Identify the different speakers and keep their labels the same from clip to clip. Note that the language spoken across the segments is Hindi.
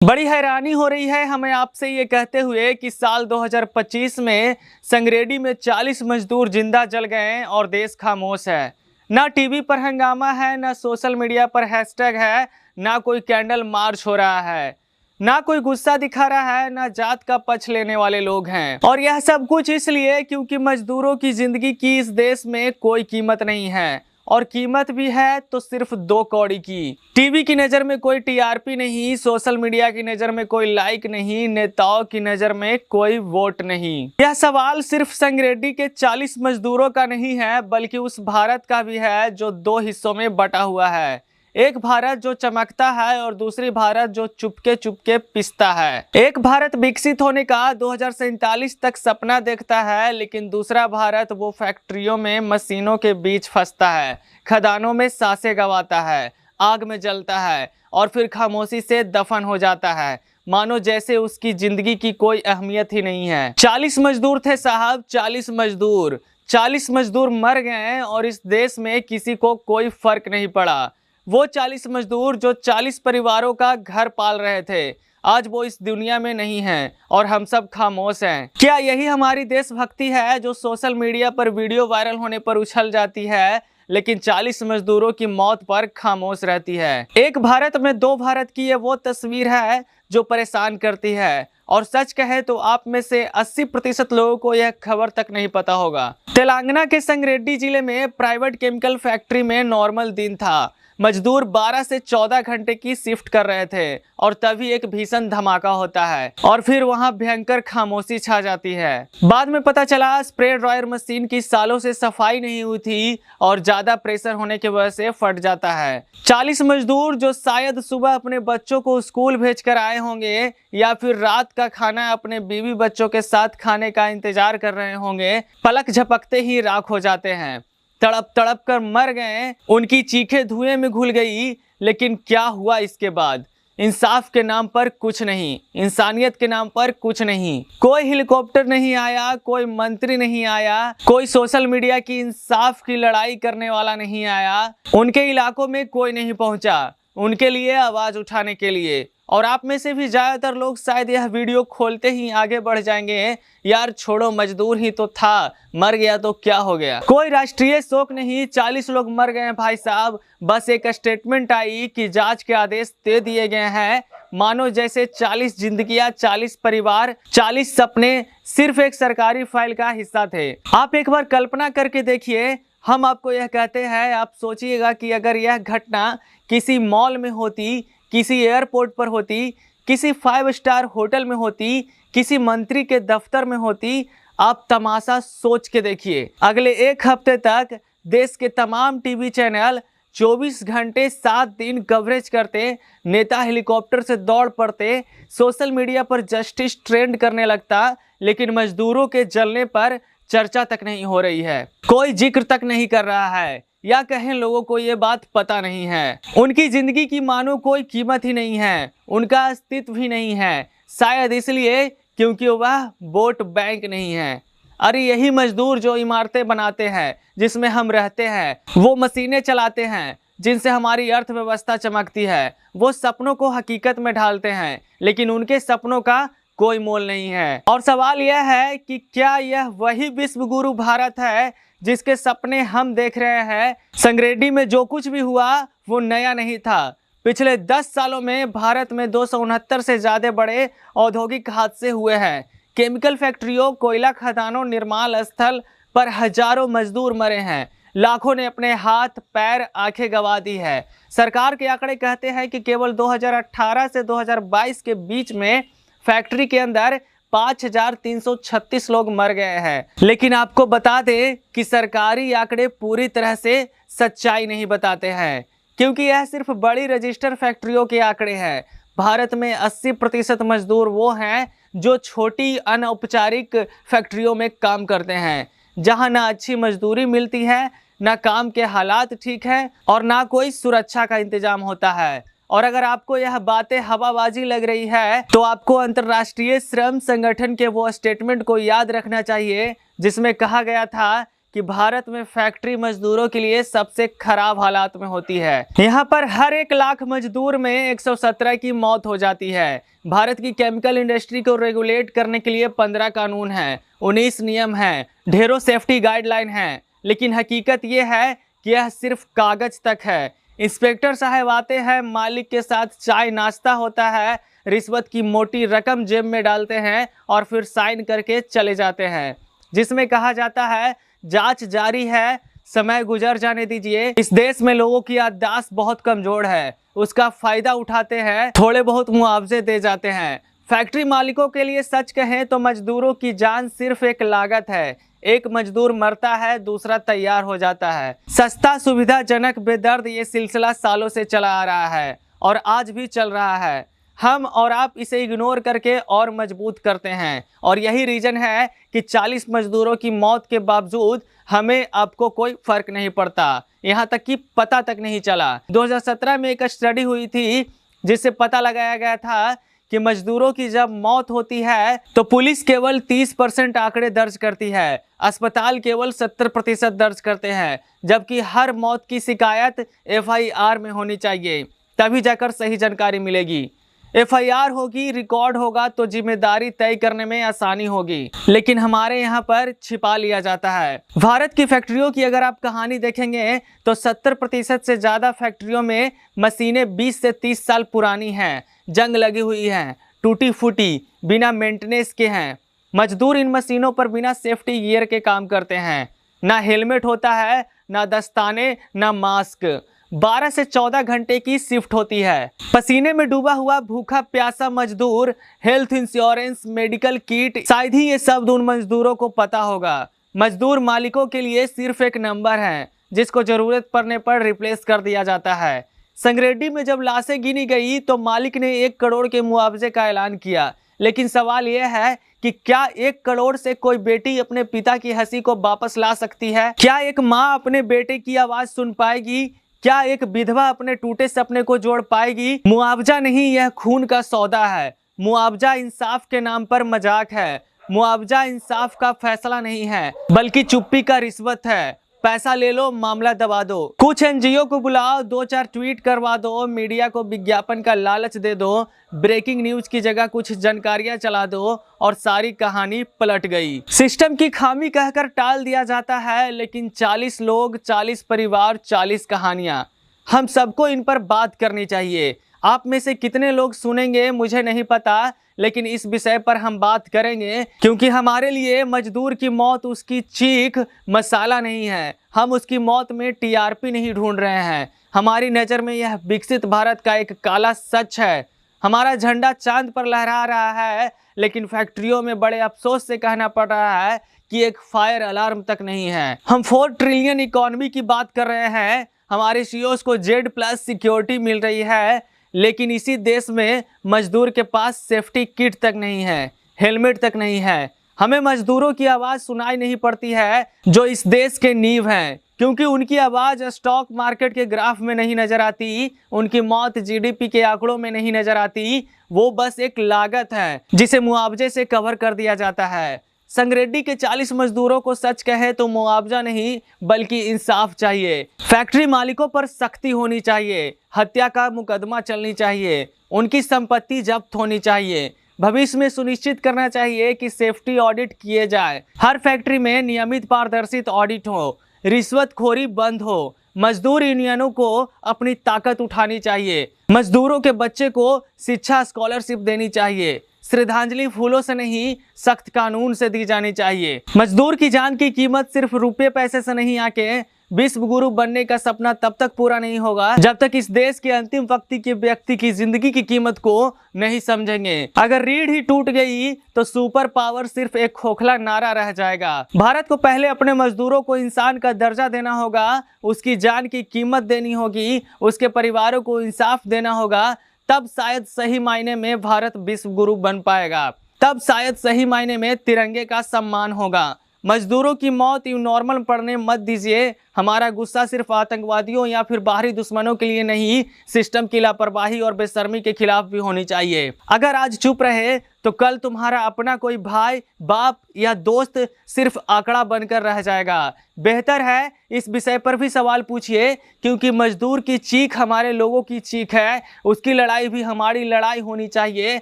Speaker 1: बड़ी हैरानी हो रही है हमें आपसे ये कहते हुए कि साल 2025 में संगरेडी में 40 मजदूर जिंदा जल गए और देश खामोश है। ना टीवी पर हंगामा है, ना सोशल मीडिया पर हैशटैग है, ना कोई कैंडल मार्च हो रहा है, ना कोई गुस्सा दिखा रहा है, ना जात का पक्ष लेने वाले लोग हैं। और यह सब कुछ इसलिए क्योंकि मजदूरों की जिंदगी की इस देश में कोई कीमत नहीं है, और कीमत भी है तो सिर्फ 2 कौड़ी की। टीवी की नज़र में कोई टीआरपी नहीं, सोशल मीडिया की नज़र में कोई लाइक नहीं, नेताओं की नज़र में कोई वोट नहीं। यह सवाल सिर्फ संगरेडी के 40 मजदूरों का नहीं है, बल्कि उस भारत का भी है जो 2 हिस्सों में बटा हुआ है। एक भारत जो चमकता है और दूसरी भारत जो चुपके चुपके पिसता है। एक भारत विकसित होने का 2047 तक सपना देखता है, लेकिन दूसरा भारत वो फैक्ट्रियों में मशीनों के बीच फंसता है, खदानों में सांसें गंवाता है, आग में जलता है और फिर खामोशी से दफन हो जाता है, मानो जैसे उसकी जिंदगी की कोई अहमियत ही नहीं है। 40 मजदूर थे साहब, 40 मजदूर। 40 मजदूर मर गए और इस देश में किसी को कोई फर्क नहीं पड़ा। वो 40 मजदूर जो 40 परिवारों का घर पाल रहे थे, आज वो इस दुनिया में नहीं हैं और हम सब खामोश हैं। क्या यही हमारी देशभक्ति है जो सोशल मीडिया पर वीडियो वायरल होने पर उछल जाती है, लेकिन 40 मजदूरों की मौत पर खामोश रहती है? एक भारत में 2 भारत की ये वो तस्वीर है जो परेशान करती है। और सच कहे तो आप में से 80% लोगों को यह खबर तक नहीं पता होगा। तेलंगाना के संगरेड्डी जिले में प्राइवेट केमिकल फैक्ट्री में नॉर्मल दिन था। मजदूर 12 से 14 घंटे की शिफ्ट कर रहे थे और तभी एक भीषण धमाका होता है और फिर वहां भयंकर खामोशी छा जाती है। बाद में पता चला स्प्रे ड्रायर मशीन की सालों से सफाई नहीं हुई थी और ज्यादा प्रेशर होने की वजह से फट जाता है। 40 मजदूर जो शायद सुबह अपने बच्चों को स्कूल भेज कर आए होंगे या फिर रात का खाना अपने बीवी बच्चों के साथ खाने का इंतजार कर रहे होंगे, पलक झपकते ही राख हो जाते हैं। तड़प तड़प कर मर गए, उनकी चीखें धुएं में घुल गई। लेकिन क्या हुआ इसके बाद? इंसाफ के नाम पर कुछ नहीं, इंसानियत के नाम पर कुछ नहीं। कोई हेलीकॉप्टर नहीं आया, कोई मंत्री नहीं आया, कोई सोशल मीडिया की इंसाफ की लड़ाई करने वाला नहीं आया, उनके इलाकों में कोई नहीं पहुंचा उनके लिए आवाज उठाने के लिए। और आप में से भी ज्यादातर लोग शायद यह वीडियो खोलते ही आगे बढ़ जाएंगे, यार छोड़ो, मजदूर ही तो था, मर गया तो क्या हो गया। कोई राष्ट्रीय शोक नहीं, 40 लोग मर गए भाई साहब। बस एक स्टेटमेंट आई कि जांच के आदेश दे दिए गए हैं, मानो जैसे 40 जिंदगियां, 40 परिवार, 40 सपने सिर्फ एक सरकारी फाइल का हिस्सा थे। आप एक बार कल्पना करके देखिए। हम आपको यह कहते हैं, आप सोचिएगा कि अगर यह घटना किसी मॉल में होती, किसी एयरपोर्ट पर होती, किसी 5 स्टार होटल में होती, किसी मंत्री के दफ्तर में होती, आप तमाशा सोच के देखिए। अगले 1 हफ्ते तक देश के तमाम टीवी चैनल 24 घंटे 7 दिन कवरेज करते, नेता हेलीकॉप्टर से दौड़ पड़ते, सोशल मीडिया पर जस्टिस ट्रेंड करने लगता, लेकिन मजदूरों के जलने पर चर्चा तक नहीं हो रही है, कोई जिक्र तक नहीं कर रहा है, या कहें लोगों को ये बात पता नहीं है। उनकी जिंदगी की मानो कोई कीमत ही नहीं है, उनका अस्तित्व ही नहीं है, शायद इसलिए क्योंकि वह वोट बैंक नहीं है। अरे यही मजदूर जो इमारतें बनाते हैं जिसमें हम रहते हैं, वो मशीनें चलाते हैं जिनसे हमारी अर्थव्यवस्था चमकती है, वो सपनों को हकीकत में ढालते हैं, लेकिन उनके सपनों का कोई मोल नहीं है। और सवाल यह है कि क्या यह वही विश्व गुरु भारत है जिसके सपने हम देख रहे हैं? संगरेडी में जो कुछ भी हुआ वो नया नहीं था। पिछले 10 सालों में भारत में 269 से ज्यादा बड़े औद्योगिक हादसे हुए हैं। केमिकल फैक्ट्रियों, कोयला खदानों, निर्माण स्थल पर हजारों मजदूर मरे हैं, लाखों ने अपने हाथ पैर आंखें गंवा दी है। सरकार के आंकड़े कहते हैं कि केवल 2018 से 2022 के बीच में फैक्ट्री के अंदर 5336 लोग मर गए हैं। लेकिन आपको बता दें कि सरकारी आंकड़े पूरी तरह से सच्चाई नहीं बताते हैं, क्योंकि यह सिर्फ बड़ी रजिस्टर फैक्ट्रियों के आंकड़े हैं। भारत में 80% मजदूर वो हैं जो छोटी अनौपचारिक फैक्ट्रियों में काम करते हैं, जहां ना अच्छी मजदूरी मिलती है, ना काम के हालात ठीक है और ना कोई सुरक्षा का इंतजाम होता है। और अगर आपको यह बातें हवाबाजी लग रही है तो आपको अंतर्राष्ट्रीय श्रम संगठन के वो स्टेटमेंट को याद रखना चाहिए जिसमें कहा गया था कि कि भारत में फैक्ट्री मजदूरों के लिए सबसे खराब हालात में होती है। यहाँ पर हर 1 लाख मजदूर में 117 की मौत हो जाती है। भारत की केमिकल इंडस्ट्री को रेगुलेट करने के लिए 15 कानून हैं, 19 नियम हैं, ढेरों सेफ्टी गाइडलाइन हैं, लेकिन हकीकत ये है कि यह सिर्फ कागज तक है। इंस्पेक्टर साहब आते हैं, मालिक के साथ चाय नाश्ता होता है, रिश्वत की मोटी रकम जेब में डालते हैं और फिर साइन करके चले जाते हैं, जिसमें कहा जाता है जांच जारी है, समय गुजर जाने दीजिए। इस देश में लोगों की याददाश्त बहुत कमजोर है, उसका फायदा उठाते हैं, थोड़े बहुत मुआवजे दे जाते हैं। फैक्ट्री मालिकों के लिए सच कहें तो मजदूरों की जान सिर्फ एक लागत है। एक मजदूर मरता है, दूसरा तैयार हो जाता है। सस्ता, सुविधाजनक, बेदर्द ये सिलसिला सालों से चला आ रहा है और आज भी चल रहा है। हम और आप इसे इग्नोर करके और मजबूत करते हैं और यही रीजन है कि 40 मजदूरों की मौत के बावजूद हमें आपको कोई फर्क नहीं पड़ता, यहाँ तक कि पता तक नहीं चला। 2017 में एक स्टडी हुई थी जिससे पता लगाया गया था कि मजदूरों की जब मौत होती है तो पुलिस केवल 30% आंकड़े दर्ज करती है, अस्पताल केवल 70% दर्ज करते हैं, जबकि हर मौत की शिकायत FIR में होनी चाहिए, तभी जाकर सही जानकारी मिलेगी। FIR होगी, रिकॉर्ड होगा तो जिम्मेदारी तय करने में आसानी होगी, लेकिन हमारे यहाँ पर छिपा लिया जाता है। भारत की फैक्ट्रियों की अगर आप कहानी देखेंगे तो 70% से ज़्यादा फैक्ट्रियों में मशीनें 20 से 30 साल पुरानी हैं, जंग लगी हुई हैं, टूटी फूटी, बिना मेंटेनेंस के हैं। मजदूर इन मशीनों पर बिना सेफ्टी गियर के काम करते हैं, ना हेलमेट होता है, ना दस्ताने, ना मास्क। 12 से 14 घंटे की शिफ्ट होती है। पसीने में डूबा हुआ भूखा प्यासा मजदूर, हेल्थ इंश्योरेंस, मेडिकल किट, शायद ही ये शब्द उन मजदूरों को पता होगा। मजदूर मालिकों के लिए सिर्फ एक नंबर है जिसको जरूरत पड़ने पर रिप्लेस कर दिया जाता है। संगरेड्डी में जब लाशें गिनी गई तो मालिक ने 1 करोड़ के मुआवजे का ऐलान किया, लेकिन सवाल यह है कि क्या 1 करोड़ से कोई बेटी अपने पिता की हंसी को वापस ला सकती है? क्या एक माँ अपने बेटे की आवाज सुन पाएगी? क्या एक विधवा अपने टूटे सपने को जोड़ पाएगी? मुआवजा नहीं, यह खून का सौदा है। मुआवजा इंसाफ के नाम पर मजाक है। मुआवजा इंसाफ का फैसला नहीं है, बल्कि चुप्पी का रिश्वत है। पैसा ले लो, मामला दबा दो। कुछ NGO को बुलाओ, 2-4 ट्वीट करवा दो, मीडिया को विज्ञापन का लालच दे दो, ब्रेकिंग न्यूज की जगह कुछ जानकारियां चला दो और सारी कहानी पलट गई। सिस्टम की खामी कहकर टाल दिया जाता है, लेकिन 40 लोग, 40 परिवार, 40 कहानियां, हम सबको इन पर बात करनी चाहिए। आप में से कितने लोग सुनेंगे मुझे नहीं पता, लेकिन इस विषय पर हम बात करेंगे, क्योंकि हमारे लिए मजदूर की मौत उसकी चीख मसाला नहीं है। हम उसकी मौत में TRP नहीं ढूंढ रहे हैं। हमारी नज़र में यह विकसित भारत का एक काला सच है। हमारा झंडा चांद पर लहरा रहा है, लेकिन फैक्ट्रियों में बड़े अफसोस से कहना पड़ रहा है कि एक फायर अलार्म तक नहीं है। हम 4 ट्रिलियन इकोनॉमी की बात कर रहे हैं, हमारे CEOs को Z+ सिक्योरिटी मिल रही है, लेकिन इसी देश में मजदूर के पास सेफ्टी किट तक नहीं है, हेलमेट तक नहीं है। हमें मजदूरों की आवाज़ सुनाई नहीं पड़ती है जो इस देश के नींव हैं, क्योंकि उनकी आवाज़ स्टॉक मार्केट के ग्राफ में नहीं नजर आती, उनकी मौत GDP के आंकड़ों में नहीं नजर आती। वो बस एक लागत है जिसे मुआवजे से कवर कर दिया जाता है। संगरेड्डी के 40 मजदूरों को सच कहे तो मुआवजा नहीं बल्कि इंसाफ चाहिए। फैक्ट्री मालिकों पर सख्ती होनी चाहिए, हत्या का मुकदमा चलनी चाहिए, उनकी संपत्ति जब्त होनी चाहिए। भविष्य में सुनिश्चित करना चाहिए कि सेफ्टी ऑडिट किए जाए, हर फैक्ट्री में नियमित पारदर्शित ऑडिट हो, रिश्वतखोरी बंद हो। मजदूर यूनियनों को अपनी ताकत उठानी चाहिए। मजदूरों के बच्चे को शिक्षा स्कॉलरशिप देनी चाहिए। श्रद्धांजलि फूलों से नहीं, सख्त कानून से दी जानी चाहिए। मजदूर की जान की कीमत सिर्फ रुपये पैसे से नहीं आके विश्व गुरु बनने का सपना तब तक पूरा नहीं होगा जब तक इस देश के अंतिम व्यक्ति की जिंदगी की कीमत को नहीं समझेंगे। अगर रीढ़ ही टूट गई तो सुपर पावर सिर्फ एक खोखला नारा रह जाएगा। भारत को पहले अपने मजदूरों को इंसान का दर्जा देना होगा, उसकी जान की कीमत देनी होगी, उसके परिवारों को इंसाफ देना होगा। तब शायद सही मायने में भारत विश्व गुरु बन पाएगा, तब शायद सही मायने में तिरंगे का सम्मान होगा। मजदूरों की मौत यूं नॉर्मल पड़ने मत दीजिए। हमारा गुस्सा सिर्फ आतंकवादियों या फिर बाहरी दुश्मनों के लिए नहीं, सिस्टम की लापरवाही और बेशर्मी के खिलाफ भी होनी चाहिए। अगर आज चुप रहे तो कल तुम्हारा अपना कोई भाई, बाप या दोस्त सिर्फ आंकड़ा बनकर रह जाएगा। बेहतर है इस विषय पर भी सवाल पूछिए, क्योंकि मजदूर की चीख हमारे लोगों की चीख है, उसकी लड़ाई भी हमारी लड़ाई होनी चाहिए।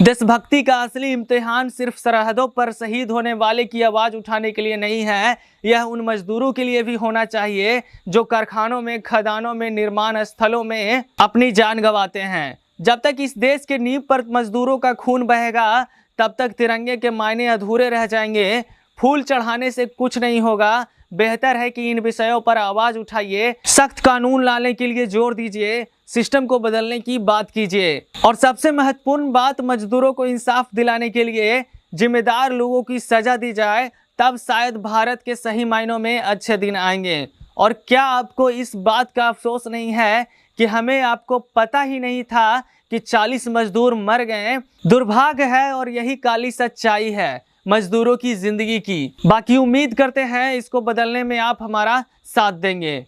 Speaker 1: देशभक्ति का असली इम्तिहान सिर्फ सरहदों पर शहीद होने वाले की आवाज उठाने के लिए नहीं है, यह उन मजदूरों के लिए भी होना चाहिए जो कारखानों में, खदानों में, निर्माण स्थलों में अपनी जान गंवाते हैं। जब तक इस देश के नींव पर मजदूरों का खून बहेगा, तब तक तिरंगे के मायने अधूरे रह जाएंगे। फूल चढ़ाने से कुछ नहीं होगा। बेहतर है कि इन विषयों पर आवाज उठाइए, सख्त कानून लाने के लिए जोर दीजिए, सिस्टम को बदलने की बात कीजिए। और सबसे महत्वपूर्ण बात, मजदूरों को इंसाफ दिलाने के लिए जिम्मेदार लोगों की सजा दी जाए, तब शायद भारत के सही मायनों में अच्छे दिन आएंगे। और क्या आपको इस बात का अफसोस नहीं है कि हमें आपको पता ही नहीं था कि 40 मजदूर मर गए? दुर्भाग्य है और यही काली सच्चाई है मजदूरों की जिंदगी की। बाकी उम्मीद करते हैं इसको बदलने में आप हमारा साथ देंगे।